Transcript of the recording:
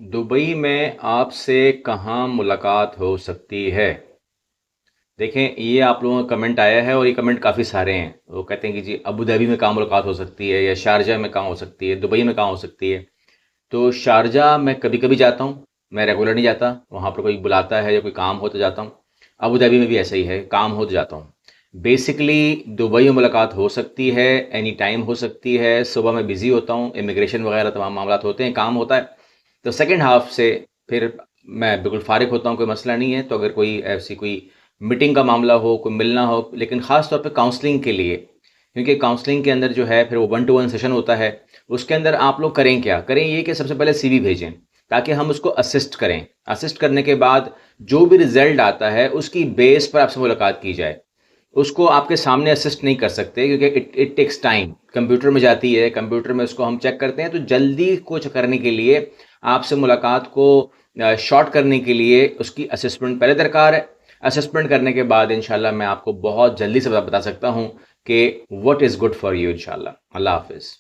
Dubai में आपसे कहाँ मुलाकात हो सकती है? देखें, ये आप लोगों का कमेंट आया है और ये कमेंट काफ़ी सारे हैं। वो कहते हैं कि जी अबू धाबी में कहाँ मुलाकात हो सकती है, या शारजा में कहाँ हो सकती है, दुबई में कहाँ हो सकती है। तो शारजा मैं कभी कभी जाता हूँ, मैं रेगुलर नहीं जाता। वहाँ पर कोई बुलाता है या कोई काम हो तो जाता हूँ। अबू धाबी में भी ऐसा ही है, काम हो तो जाता हूँ। बेसिकली दुबई में मुलाकात हो सकती है, एनी टाइम हो सकती है। सुबह मैं बिज़ी होता हूँ, इमिग्रेशन वगैरह तमाम मामला होते हैं, काम होता है। तो सेकंड हाफ से फिर मैं बिल्कुल फारिग होता हूँ, कोई मसला नहीं है। तो अगर कोई ऐसी कोई मीटिंग का मामला हो, कोई मिलना हो, लेकिन ख़ास तौर पे काउंसलिंग के लिए, क्योंकि काउंसलिंग के अंदर जो है फिर वो 1 टू 1 सेशन होता है। उसके अंदर आप लोग करें क्या? करें ये कि सबसे पहले सीवी भेजें, ताकि हम उसको असिस्ट करें। असिस्ट करने के बाद जो भी रिज़ल्ट आता है उसकी बेस पर आपसे मुलाकात की जाए। उसको आपके सामने असिस्ट नहीं कर सकते, क्योंकि it it takes time. Computer में जाती है, कंप्यूटर में उसको हम चेक करते हैं। तो जल्दी कुछ करने के लिए, आपसे मुलाकात को शॉर्ट करने के लिए उसकी असेसमेंट पहले दरकार है। असेसमेंट करने के बाद इंशाल्लाह मैं आपको बहुत जल्दी से बता सकता हूँ कि what is good for you इंशाल्लाह। अल्लाह हाफिज़।